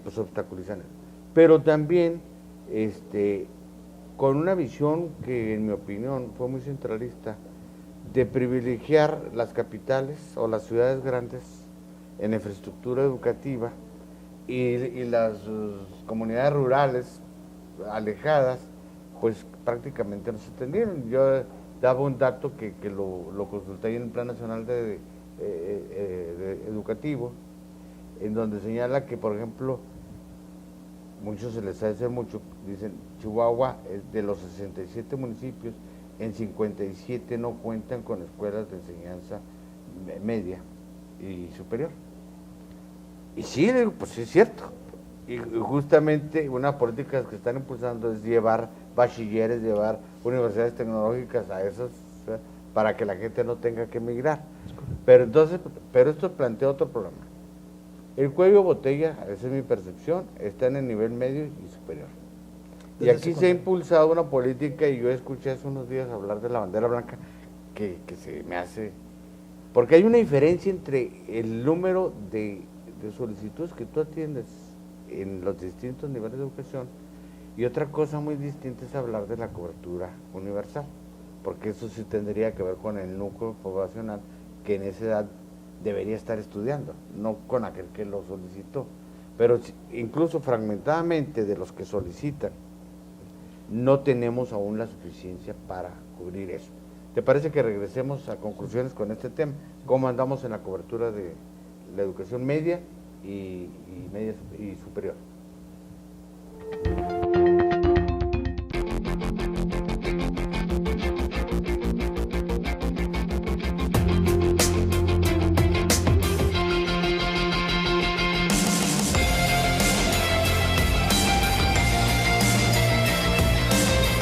pues obstaculizan. Pero también con una visión que, en mi opinión, fue muy centralista, de privilegiar las capitales o las ciudades grandes en infraestructura educativa y las comunidades rurales alejadas, pues prácticamente no se atendieron. Yo daba un dato que lo consulté ahí en el Plan Nacional de Educativo, en donde señala que, por ejemplo, muchos se les hace mucho, dicen, Chihuahua, de los 67 municipios, en 57 no cuentan con escuelas de enseñanza media y superior. Y sí, pues sí es cierto. Y justamente una política que están impulsando es llevar bachilleres, llevar universidades tecnológicas a esas, para que la gente no tenga que emigrar. Pero esto plantea otro problema. El cuello de botella, esa es mi percepción, está en el nivel medio y superior. Y aquí se ha impulsado una política, y yo escuché hace unos días hablar de la bandera blanca, que se me hace... Porque hay una diferencia entre el número de solicitudes que tú atiendes en los distintos niveles de educación, y otra cosa muy distinta es hablar de la cobertura universal, porque eso sí tendría que ver con el núcleo poblacional que en esa edad debería estar estudiando, no con aquel que lo solicitó. Pero incluso fragmentadamente de los que solicitan, no tenemos aún la suficiencia para cubrir eso. ¿Te parece que regresemos a conclusiones con este tema? ¿Cómo andamos en la cobertura de la educación media y superior?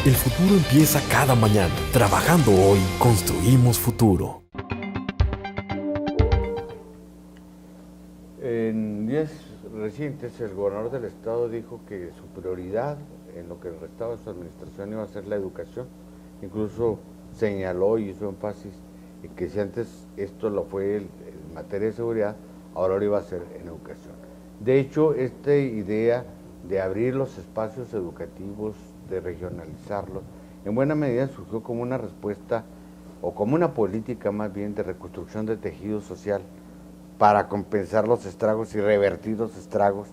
El futuro empieza cada mañana. Trabajando hoy, construimos futuro. En días recientes, el gobernador del estado dijo que su prioridad en lo que restaba de su administración iba a ser la educación. Incluso señaló y hizo énfasis en que si antes esto lo fue en materia de seguridad, ahora lo iba a ser en educación. De hecho, esta idea de abrir los espacios educativos, de regionalizarlos, en buena medida surgió como una respuesta, o como una política más bien, de reconstrucción de tejido social para compensar los estragos y revertir los estragos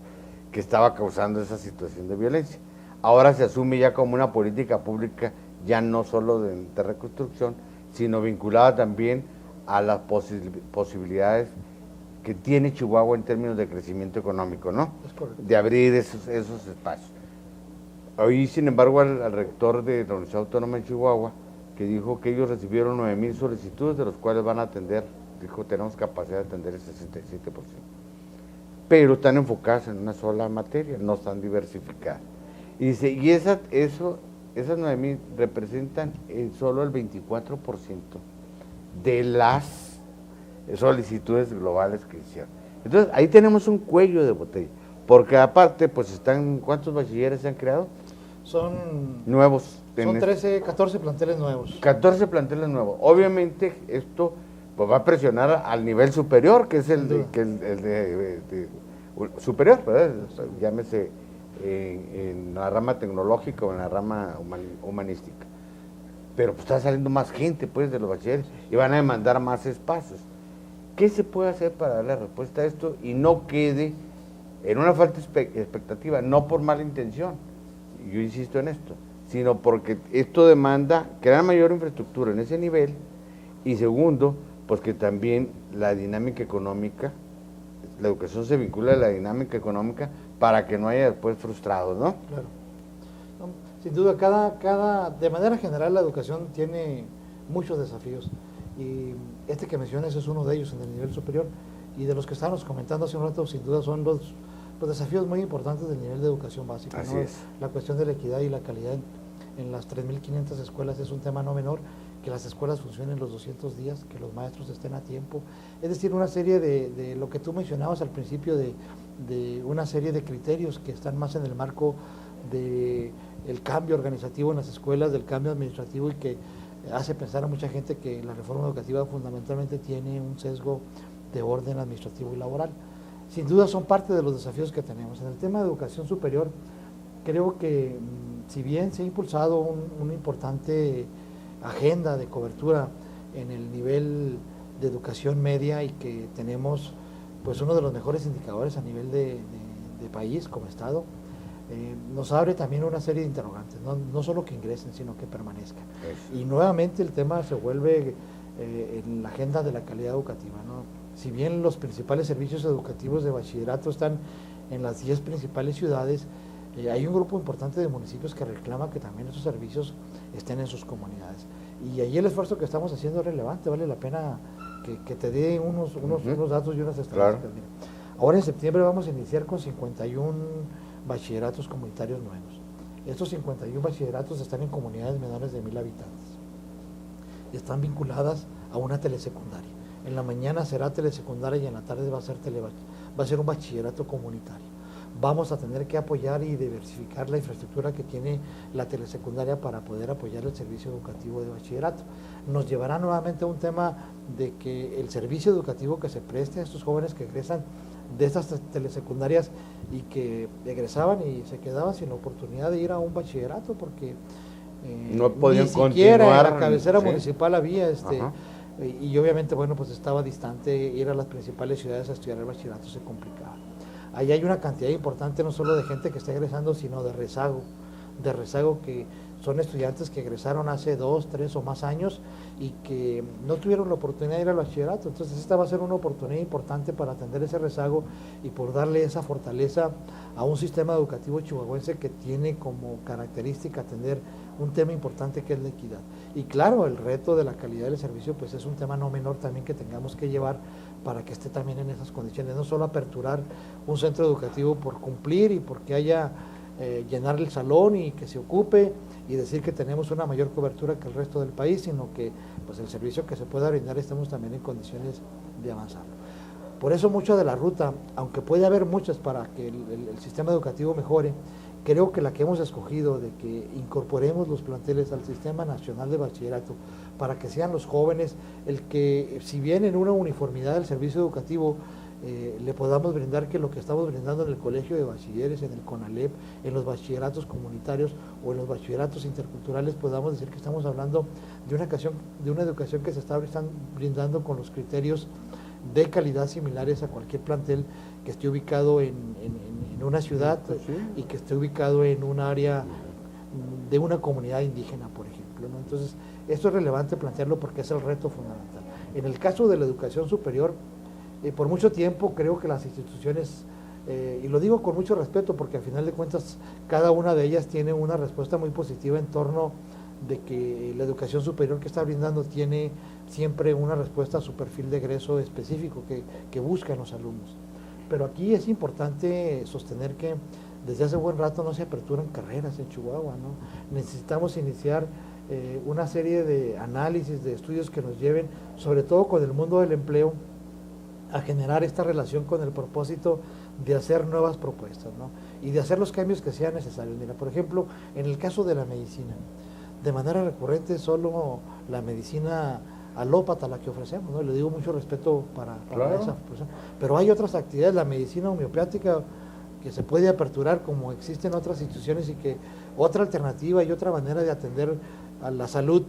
que estaba causando esa situación de violencia. Ahora se asume ya como una política pública, ya no solo de reconstrucción, sino vinculada también a las posibilidades que tiene Chihuahua en términos de crecimiento económico, ¿no? Es correcto. De abrir esos espacios. Hoy, sin embargo, al rector de la Universidad Autónoma de Chihuahua, que dijo que ellos recibieron 9,000 solicitudes, de los cuales van a atender, dijo, tenemos capacidad de atender el 67%. Pero están enfocadas en una sola materia, no están diversificadas. Y dice, y esas 9,000 representan solo el 24% de las solicitudes globales que hicieron. Entonces, ahí tenemos un cuello de botella, porque aparte, pues están, ¿cuántos bachilleres se han creado? Son Nuevos. 14 planteles nuevos. 14 planteles nuevos. Obviamente, esto pues va a presionar al nivel superior, que es el de superior, ¿verdad? Llámese en la rama tecnológica o en la rama humanística. Pero pues está saliendo más gente, pues, de los bachilleres, y van a demandar más espacios. ¿Qué se puede hacer para darle respuesta a esto y no quede en una falta de expectativa, no por mala intención, yo insisto en esto, sino porque esto demanda crear mayor infraestructura en ese nivel, y segundo, pues que también la dinámica económica, la educación se vincula a la dinámica económica para que no haya después frustrados, ¿no? Claro. No, sin duda, de manera general, la educación tiene muchos desafíos. Y este que mencionas es uno de ellos en el nivel superior. Y de los que estábamos comentando hace un rato, sin duda son los desafíos muy importantes del nivel de educación básica. Así ¿no? es. La cuestión de la equidad y la calidad en las 3.500 escuelas es un tema no menor, que las escuelas funcionen los 200 días, que los maestros estén a tiempo. Es decir, una serie de lo que tú mencionabas al principio, de una serie de criterios que están más en el marco del cambio organizativo en las escuelas, del cambio administrativo, y que hace pensar a mucha gente que la reforma educativa fundamentalmente tiene un sesgo de orden administrativo y laboral. Sin duda son parte de los desafíos que tenemos. En el tema de educación superior, creo que si bien se ha impulsado una importante agenda de cobertura en el nivel de educación media, y que tenemos pues uno de los mejores indicadores a nivel de país como Estado, nos abre también una serie de interrogantes, no solo que ingresen, sino que permanezcan. Y nuevamente el tema se vuelve en la agenda de la calidad educativa, ¿no? Si bien los principales servicios educativos de bachillerato están en las 10 principales ciudades, hay un grupo importante de municipios que reclama que también esos servicios estén en sus comunidades. Y ahí el esfuerzo que estamos haciendo es relevante, vale la pena que te dé unos datos y unas estadísticas. Claro. Mira, ahora en septiembre vamos a iniciar con 51 bachilleratos comunitarios nuevos. Estos 51 bachilleratos están en comunidades menores de 1,000 habitantes y están vinculadas a una telesecundaria. En la mañana será telesecundaria y en la tarde va a ser un bachillerato comunitario. Vamos a tener que apoyar y diversificar la infraestructura que tiene la telesecundaria para poder apoyar el servicio educativo de bachillerato. Nos llevará nuevamente a un tema de que el servicio educativo que se preste a estos jóvenes que egresan de estas telesecundarias y que egresaban y se quedaban sin la oportunidad de ir a un bachillerato porque no podían ni siquiera continuar, en la cabecera ¿sí? municipal había Ajá. y obviamente bueno pues estaba distante, ir a las principales ciudades a estudiar el bachillerato se complicaba. Ahí hay una cantidad importante no solo de gente que está egresando, sino de rezago que son estudiantes que egresaron hace 2, 3 o más años y que no tuvieron la oportunidad de ir al bachillerato. Entonces esta va a ser una oportunidad importante para atender ese rezago y por darle esa fortaleza a un sistema educativo chihuahuense que tiene como característica atender un tema importante que es la equidad. Y claro, el reto de la calidad del servicio pues es un tema no menor también que tengamos que llevar para que esté también en esas condiciones, no solo aperturar un centro educativo por cumplir y porque haya llenar el salón y que se ocupe y decir que tenemos una mayor cobertura que el resto del país, sino que pues el servicio que se pueda brindar estemos también en condiciones de avanzar. Por eso mucho de la ruta, aunque puede haber muchas para que el sistema educativo mejore, creo que la que hemos escogido de que incorporemos los planteles al Sistema Nacional de Bachillerato para que sean los jóvenes el que, si bien en una uniformidad del servicio educativo le podamos brindar que lo que estamos brindando en el colegio de bachilleres, en el CONALEP, en los bachilleratos comunitarios o en los bachilleratos interculturales, podamos decir que estamos hablando de una educación que se está brindando con los criterios de calidad similares a cualquier plantel que esté ubicado en una ciudad y que esté ubicado en un área de una comunidad indígena, por ejemplo, ¿no? Entonces, esto es relevante plantearlo porque es el reto fundamental. En el caso de la educación superior, por mucho tiempo creo que las instituciones, y lo digo con mucho respeto porque al final de cuentas cada una de ellas tiene una respuesta muy positiva en torno de que la educación superior que está brindando tiene siempre una respuesta a su perfil de egreso específico que buscan los alumnos. Pero aquí es importante sostener que desde hace buen rato no se aperturan carreras en Chihuahua, ¿no? Necesitamos iniciar una serie de análisis, de estudios que nos lleven, sobre todo con el mundo del empleo, a generar esta relación con el propósito de hacer nuevas propuestas, ¿no? Y de hacer los cambios que sean necesarios. Mira, por ejemplo, en el caso de la medicina, de manera recurrente solo la medicina alópata la que ofrecemos, ¿no? Le digo mucho respeto para Claro. esa persona. Pero hay otras actividades, la medicina homeopática que se puede aperturar como existen otras instituciones y que otra alternativa y otra manera de atender a la salud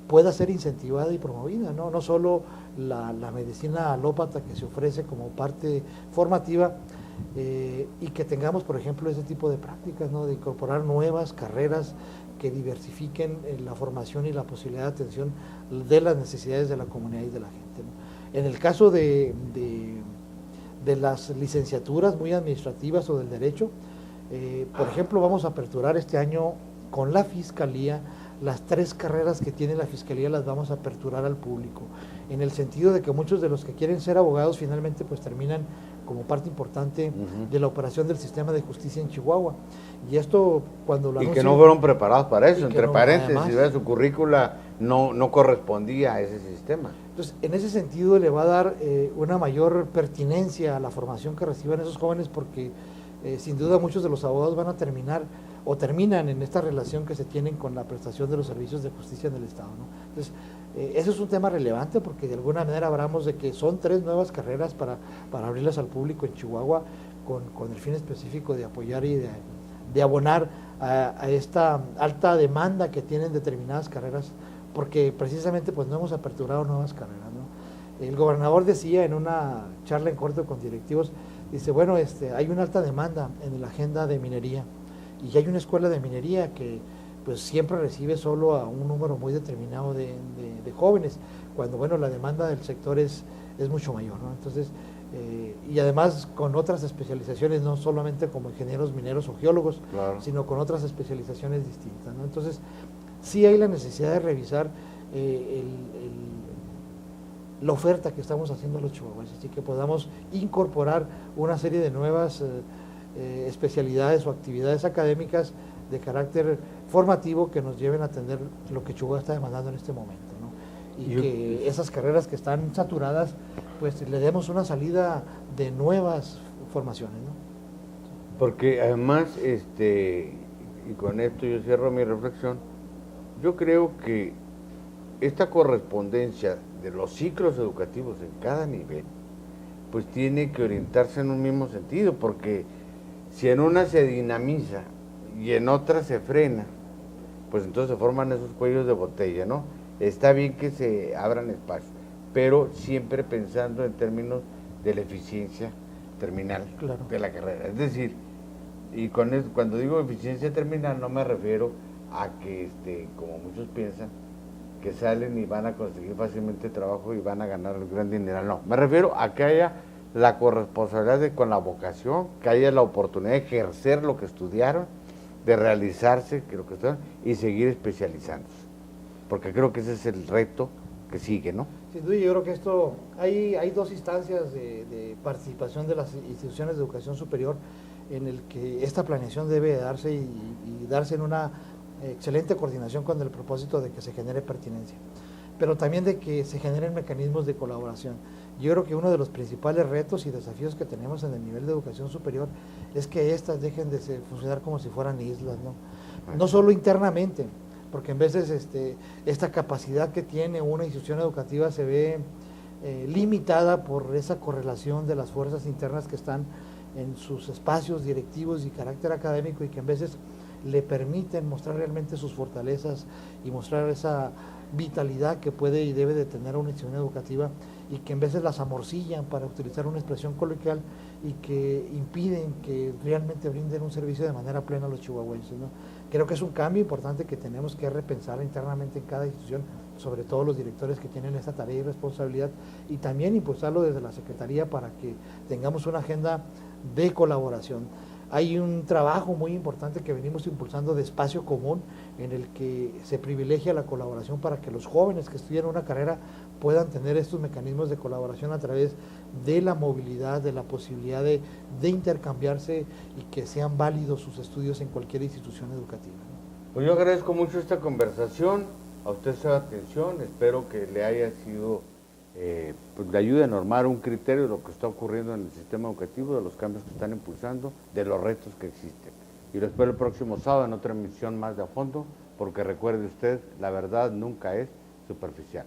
pueda ser incentivada y promovida, ¿no? No solo la medicina alópata que se ofrece como parte formativa y que tengamos, por ejemplo, ese tipo de prácticas, ¿no? De incorporar nuevas carreras que diversifiquen la formación y la posibilidad de atención de las necesidades de la comunidad y de la gente, ¿no? En el caso de las licenciaturas muy administrativas o del derecho, por ejemplo, vamos a aperturar este año con la Fiscalía las 3 carreras que tiene la Fiscalía las vamos a aperturar al público, en el sentido de que muchos de los que quieren ser abogados finalmente pues terminan como parte importante de la operación del sistema de justicia en Chihuahua. Y esto cuando lo Y que anuncian, no fueron preparados para eso, entre no, paréntesis, además, si ve, su currícula no correspondía a ese sistema. entonces, en ese sentido le va a dar una mayor pertinencia a la formación que reciban esos jóvenes, porque sin duda muchos de los abogados van a terminar o terminan en esta relación que se tienen con la prestación de los servicios de justicia en el Estado, ¿no? Entonces, eso es un tema relevante porque de alguna manera hablamos de que son 3 nuevas carreras para abrirlas al público en Chihuahua con el fin específico de apoyar y de abonar a esta alta demanda que tienen determinadas carreras, porque precisamente pues no hemos aperturado nuevas carreras, ¿no? El gobernador decía en una charla en corto con directivos, dice, bueno, hay una alta demanda en la agenda de minería y hay una escuela de minería que pues siempre recibe solo a un número muy determinado de jóvenes, cuando bueno, la demanda del sector es mucho mayor, ¿no? Entonces, y además con otras especializaciones, no solamente como ingenieros mineros o geólogos, Claro. sino con otras especializaciones distintas, ¿no? Entonces, sí hay la necesidad de revisar la oferta que estamos haciendo a los chihuahuenses y que podamos incorporar una serie de nuevas especialidades o actividades académicas de carácter formativo que nos lleven a atender lo que Chihuahua está demandando en este momento, ¿no? Y que esas carreras que están saturadas, pues le demos una salida de nuevas formaciones, ¿no? Porque además, y con esto yo cierro mi reflexión, yo creo que esta correspondencia de los ciclos educativos en cada nivel, pues tiene que orientarse en un mismo sentido, porque si en una se dinamiza y en otra se frena, pues entonces se forman esos cuellos de botella, ¿no? Está bien que se abran espacios, pero siempre pensando en términos de la eficiencia terminal de la carrera. Es decir, y con eso, cuando digo eficiencia terminal no me refiero a que, como muchos piensan, que salen y van a conseguir fácilmente trabajo y van a ganar el gran dinero. No, me refiero a que haya la corresponsabilidad con la vocación, que haya la oportunidad de ejercer lo que estudiaron, de realizarse lo que estudiaron y seguir especializándose. Porque creo que ese es el reto que sigue, ¿no? Sin duda, yo creo que esto, hay 2 instancias de participación de las instituciones de educación superior en el que esta planeación debe darse y darse en una excelente coordinación con el propósito de que se genere pertinencia, pero también de que se generen mecanismos de colaboración. Yo creo que uno de los principales retos y desafíos que tenemos en el nivel de educación superior es que éstas dejen de funcionar como si fueran islas, ¿no? No solo internamente, porque en veces esta capacidad que tiene una institución educativa se ve limitada por esa correlación de las fuerzas internas que están en sus espacios directivos y carácter académico y que en veces le permiten mostrar realmente sus fortalezas y mostrar esa vitalidad que puede y debe de tener una institución educativa y que en veces las amorcillan, para utilizar una expresión coloquial, y que impiden que realmente brinden un servicio de manera plena a los chihuahuenses, ¿no? Creo que es un cambio importante que tenemos que repensar internamente en cada institución, sobre todo los directores que tienen esta tarea y responsabilidad, y también impulsarlo desde la Secretaría para que tengamos una agenda de colaboración. Hay un trabajo muy importante que venimos impulsando de espacio común en el que se privilegia la colaboración para que los jóvenes que estudian una carrera puedan tener estos mecanismos de colaboración a través de la movilidad, de la posibilidad de intercambiarse y que sean válidos sus estudios en cualquier institución educativa, ¿no? Pues yo agradezco mucho esta conversación, a usted su atención, espero que le haya sido, pues le ayude a normar un criterio de lo que está ocurriendo en el sistema educativo, de los cambios que están impulsando, de los retos que existen. Y lo espero el próximo sábado en otra emisión más de A Fondo, porque recuerde usted, la verdad nunca es superficial.